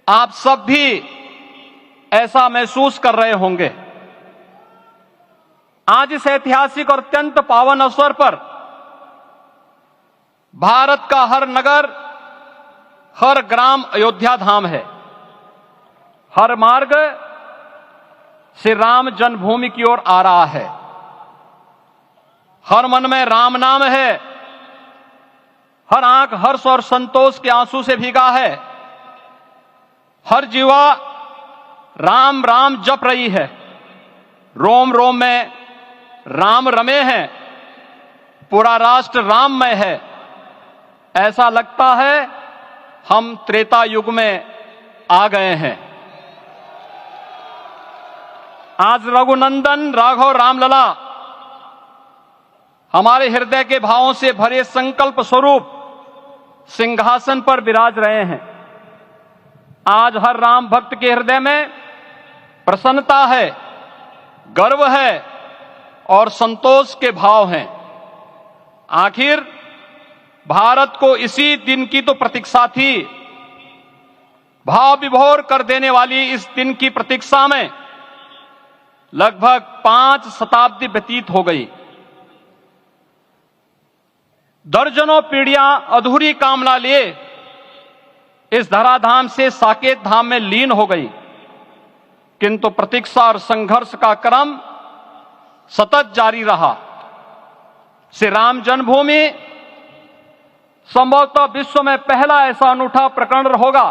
आप सब भी ऐसा महसूस कर रहे होंगे। आज इस ऐतिहासिक और अत्यंत पावन अवसर पर भारत का हर नगर, हर ग्राम अयोध्या धाम है। हर मार्ग श्री राम जन्मभूमि की ओर आ रहा है। हर मन में राम नाम है। हर आंख हर्ष और संतोष के आंसू से भीगा है। हर जीवा राम राम जप रही है। रोम रोम में राम रमे हैं। पूरा राष्ट्र राममय है। ऐसा लगता है हम त्रेता युग में आ गए हैं। आज रघुनंदन राघव रामलला हमारे हृदय के भावों से भरे संकल्प स्वरूप सिंहासन पर विराज रहे हैं। आज हर राम भक्त के हृदय में प्रसन्नता है, गर्व है और संतोष के भाव हैं। आखिर भारत को इसी दिन की तो प्रतीक्षा थी। भाव विभोर कर देने वाली इस दिन की प्रतीक्षा में लगभग 5 शताब्दी व्यतीत हो गई। दर्जनों पीढ़ियां अधूरी कामना लिए इस धराधाम से साकेत धाम में लीन हो गई, किंतु प्रतीक्षा और संघर्ष का क्रम सतत जारी रहा। श्री राम जन्मभूमि संभवतः विश्व में पहला ऐसा अनूठा प्रकरण होगा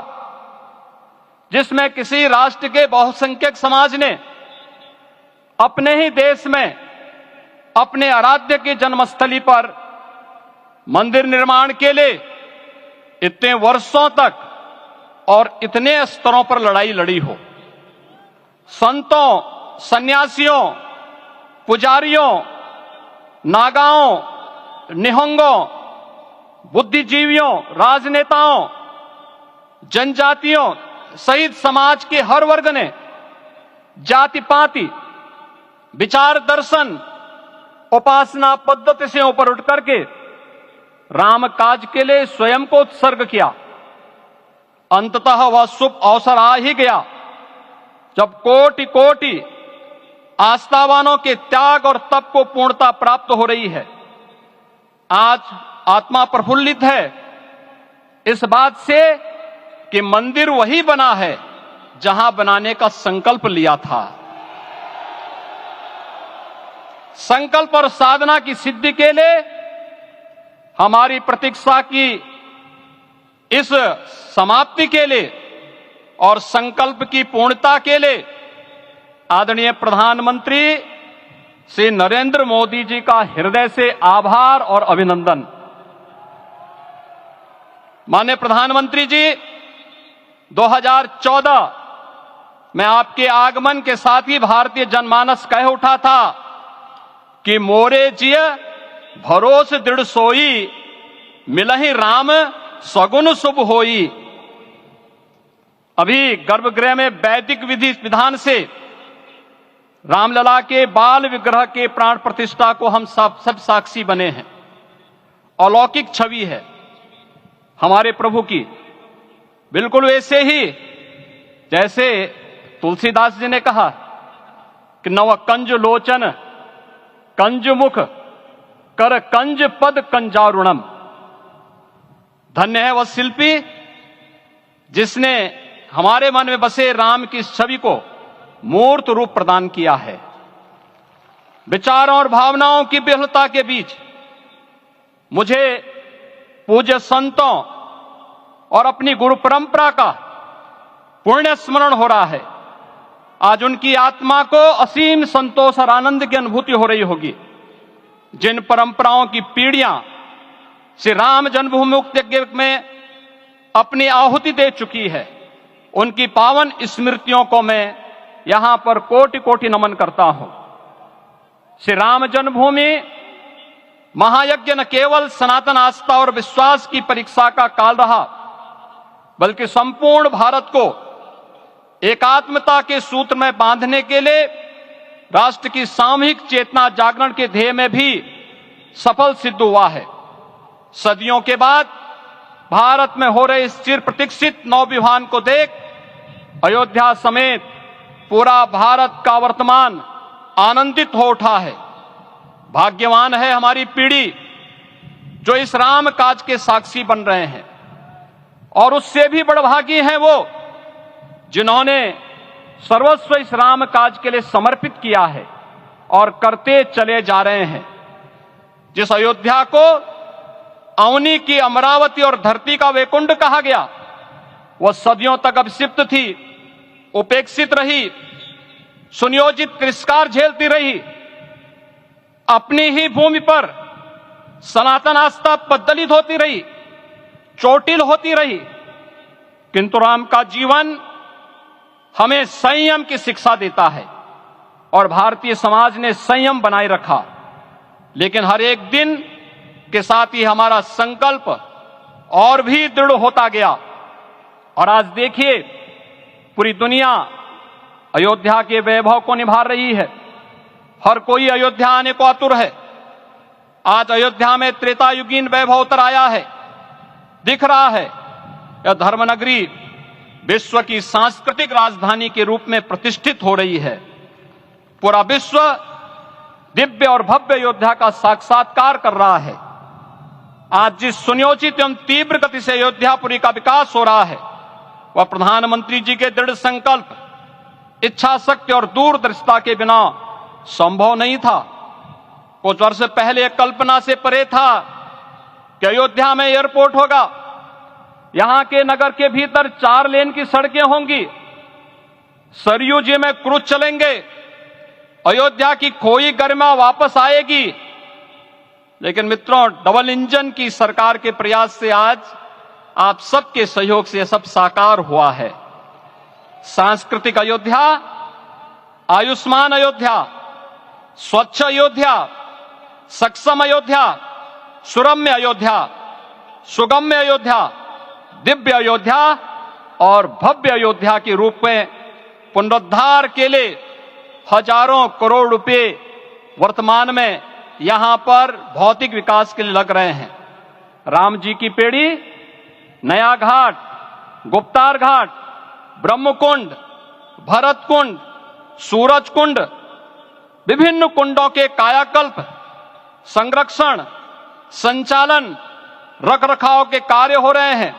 जिसमें किसी राष्ट्र के बहुसंख्यक समाज ने अपने ही देश में अपने आराध्य की जन्मस्थली पर मंदिर निर्माण के लिए इतने वर्षों तक और इतने स्तरों पर लड़ाई लड़ी हो। संतों, सन्यासियों, पुजारियों, नागाओं, निहंगों, बुद्धिजीवियों, राजनेताओं, जनजातियों सहित समाज के हर वर्ग ने जाति पाति, विचार दर्शन, उपासना पद्धति से ऊपर उठ करके राम काज के लिए स्वयं को उत्सर्ग किया। अंततः वह शुभ अवसर आ ही गया जब कोटि कोटि आस्थावानों के त्याग और तप को पूर्णता प्राप्त हो रही है। आज आत्मा प्रफुल्लित है इस बात से कि मंदिर वही बना है जहां बनाने का संकल्प लिया था। संकल्प और साधना की सिद्धि के लिए हमारी प्रतीक्षा की इस समाप्ति के लिए और संकल्प की पूर्णता के लिए आदरणीय प्रधानमंत्री श्री नरेंद्र मोदी जी का हृदय से आभार और अभिनंदन। माननीय प्रधानमंत्री जी, 2014 में आपके आगमन के साथ ही भारतीय जनमानस कह उठा था कि मोरे जिय भरोस दृढ़ सोई, मिलहि राम सगुन शुभ होई। अभी गर्भगृह में वैदिक विधि विधान से रामलला के बाल विग्रह के प्राण प्रतिष्ठा को हम सब साक्षी बने हैं। अलौकिक छवि है हमारे प्रभु की, बिल्कुल वैसे ही जैसे तुलसीदास जी ने कहा कि नव कंज लोचन कंज मुख कर कंज पद कंजारुणम। धन्य है वह शिल्पी जिसने हमारे मन में बसे राम की छवि को मूर्त रूप प्रदान किया है। विचारों और भावनाओं की विहलता के बीच मुझे पूज्य संतों और अपनी गुरु परंपरा का पुण्य स्मरण हो रहा है। आज उनकी आत्मा को असीम संतोष और आनंद की अनुभूति हो रही होगी। जिन परंपराओं की पीढ़ियां श्री राम जन्मभूमि यज्ञ में अपनी आहुति दे चुकी है, उनकी पावन स्मृतियों को मैं यहां पर कोटि कोटि नमन करता हूं। श्री राम जन्मभूमि महायज्ञ न केवल सनातन आस्था और विश्वास की परीक्षा का काल रहा, बल्कि संपूर्ण भारत को एकात्मता के सूत्र में बांधने के लिए राष्ट्र की सामूहिक चेतना जागरण के ध्येय में भी सफल सिद्ध हुआ है। सदियों के बाद भारत में हो रहे इस चिर प्रतीक्षित नवविवाह को देख अयोध्या समेत पूरा भारत का वर्तमान आनंदित हो उठा है। भाग्यवान है हमारी पीढ़ी जो इस राम काज के साक्षी बन रहे हैं, और उससे भी बड़भागी हैं वो जिन्होंने सर्वस्व इस राम काज के लिए समर्पित किया है और करते चले जा रहे हैं। जिस अयोध्या को अवनी की अमरावती और धरती का वैकुंठ कहा गया, वह सदियों तक अभिषिप्त थी, उपेक्षित रही, सुनियोजित तिरस्कार झेलती रही। अपनी ही भूमि पर सनातन आस्था पद्दलित होती रही, चोटिल होती रही, किंतु राम का जीवन हमें संयम की शिक्षा देता है और भारतीय समाज ने संयम बनाए रखा। लेकिन हर एक दिन के साथ ही हमारा संकल्प और भी दृढ़ होता गया, और आज देखिए पूरी दुनिया अयोध्या के वैभव को निभा रही है। हर कोई अयोध्या आने को आतुर है। आज अयोध्या में त्रेतायुगीन वैभव उतर आया है, दिख रहा है। यह धर्मनगरी विश्व की सांस्कृतिक राजधानी के रूप में प्रतिष्ठित हो रही है। पूरा विश्व दिव्य और भव्य अयोध्या का साक्षात्कार कर रहा है। आज जिस सुनियोजित एवं तीव्र गति से अयोध्यापुरी का विकास हो रहा है, वह प्रधानमंत्री जी के दृढ़ संकल्प, इच्छा शक्ति और दूरदर्शिता के बिना संभव नहीं था। कुछ वर्ष पहले कल्पना से परे था कि अयोध्या में एयरपोर्ट होगा, यहां के नगर के भीतर 4 लेन की सड़कें होंगी, सरयू जी में क्रूज चलेंगे, अयोध्या की खोई गरिमा वापस आएगी। लेकिन मित्रों, डबल इंजन की सरकार के प्रयास से आज आप सबके सहयोग से यह सब साकार हुआ है। सांस्कृतिक अयोध्या, आयुष्मान अयोध्या, स्वच्छ अयोध्या, सक्षम अयोध्या, सुरम्य अयोध्या, सुगम्य अयोध्या, दिव्य अयोध्या और भव्य अयोध्या के रूप में पुनरुद्धार के लिए हजारों करोड़ रुपए वर्तमान में यहां पर भौतिक विकास के लिए लग रहे हैं। राम जी की पेड़ी, नया घाट, गुप्तार घाट, ब्रह्मकुंड, भरत कुंड, सूरज कुंड, विभिन्न कुंडों के कायाकल्प, संरक्षण, संचालन, रखरखाव के कार्य हो रहे हैं।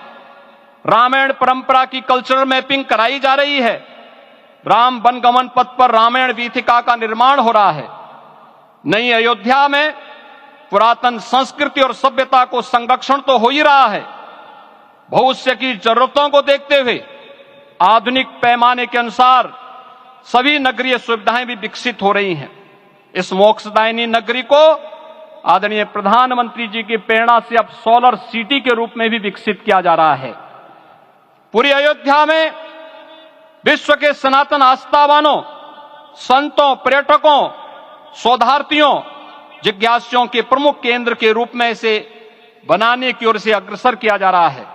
रामायण परंपरा की कल्चरल मैपिंग कराई जा रही है। राम वनगमन पथ पर रामायण वीथिका का निर्माण हो रहा है। नई अयोध्या में पुरातन संस्कृति और सभ्यता को संरक्षण तो हो ही रहा है, भविष्य की जरूरतों को देखते हुए आधुनिक पैमाने के अनुसार सभी नगरीय सुविधाएं भी विकसित हो रही हैं। इस मोक्षदायिनी नगरी को आदरणीय प्रधानमंत्री जी की प्रेरणा से अब सोलर सिटी के रूप में भी विकसित किया जा रहा है। पूरी अयोध्या में विश्व के सनातन आस्थावानों, संतों, पर्यटकों, शोधार्थियों, जिज्ञासुओं के प्रमुख केंद्र के रूप में इसे बनाने की ओर से अग्रसर किया जा रहा है।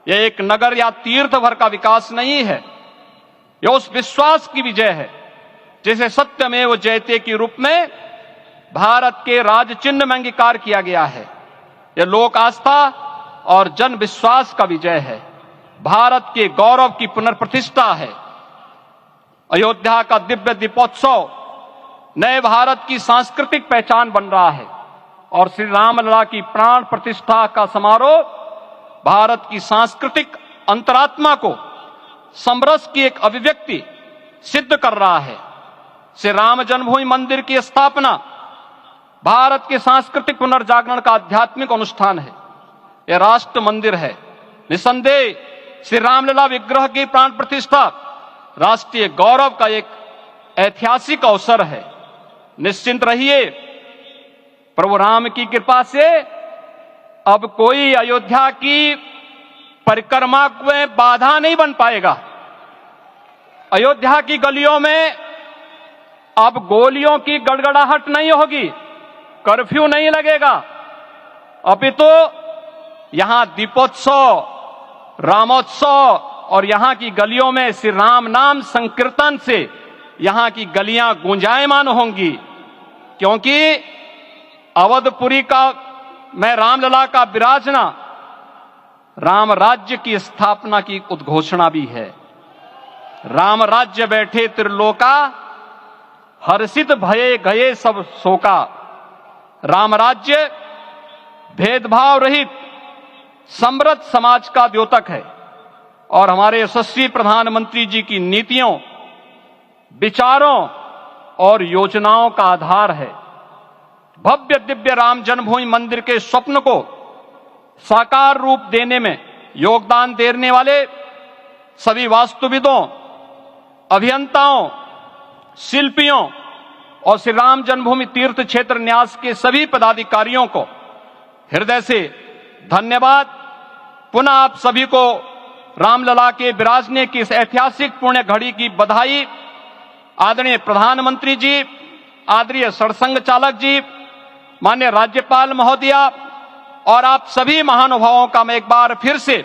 यह एक नगर या तीर्थ भर का विकास नहीं है, यह उस विश्वास की विजय है जिसे सत्यमेव जयते के रूप में भारत के राज चिन्ह में अंगीकार किया गया है। यह लोक आस्था और जन विश्वास का विजय है, भारत के गौरव की पुनर्प्रतिष्ठा है। अयोध्या का दिव्य दीपोत्सव नए भारत की सांस्कृतिक पहचान बन रहा है और श्री रामलला की प्राण प्रतिष्ठा का समारोह भारत की सांस्कृतिक अंतरात्मा को समरस की एक अभिव्यक्ति सिद्ध कर रहा है। श्री राम जन्मभूमि मंदिर की स्थापना भारत के सांस्कृतिक पुनर्जागरण का आध्यात्मिक अनुष्ठान है। यह राष्ट्र मंदिर है। निसंदेह श्री रामलला विग्रह की प्राण प्रतिष्ठा राष्ट्रीय गौरव का एक ऐतिहासिक अवसर है। निश्चिंत रहिए, प्रभु राम की कृपा से अब कोई अयोध्या की परिक्रमा में बाधा नहीं बन पाएगा। अयोध्या की गलियों में अब गोलियों की गड़गड़ाहट नहीं होगी, कर्फ्यू नहीं लगेगा। अपितु यहां दीपोत्सव, रामोत्सव और यहां की गलियों में श्री राम नाम संकीर्तन से यहां की गलियां गुंजायमान होंगी, क्योंकि अवधपुरी का मैं रामलला का विराजना राम राज्य की स्थापना की उद्घोषणा भी है। राम राज्य बैठे त्रिलोका, हर्षित भये गए सब शोका। राम राज्य भेदभाव रहित समृद्ध समाज का द्योतक है और हमारे यशस्वी प्रधानमंत्री जी की नीतियों, विचारों और योजनाओं का आधार है। भव्य दिव्य राम जन्मभूमि मंदिर के स्वप्न को साकार रूप देने में योगदान देने वाले सभी वास्तुविदों, अभियंताओं, शिल्पियों और श्री राम जन्मभूमि तीर्थ क्षेत्र न्यास के सभी पदाधिकारियों को हृदय से धन्यवाद। पुनः आप सभी को रामलला के विराजने की इस ऐतिहासिक पुण्य घड़ी की बधाई। आदरणीय प्रधानमंत्री जी, आदरणीय सरसंघ चालक जी, माननीय राज्यपाल महोदया और आप सभी महानुभावों का मैं एक बार फिर से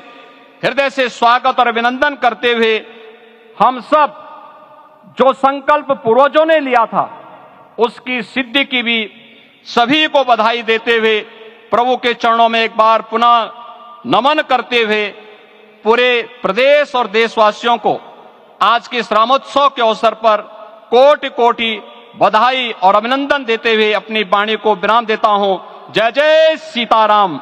हृदय से स्वागत और अभिनंदन करते हुए हम सब जो संकल्प पूर्वजों ने लिया था उसकी सिद्धि की भी सभी को बधाई देते हुए प्रभु के चरणों में एक बार पुनः नमन करते हुए पूरे प्रदेश और देशवासियों को आज के इस रामोत्सव के अवसर पर कोटि कोटि बधाई और अभिनंदन देते हुए अपनी वाणी को विराम देता हूं। जय जय सीताराम।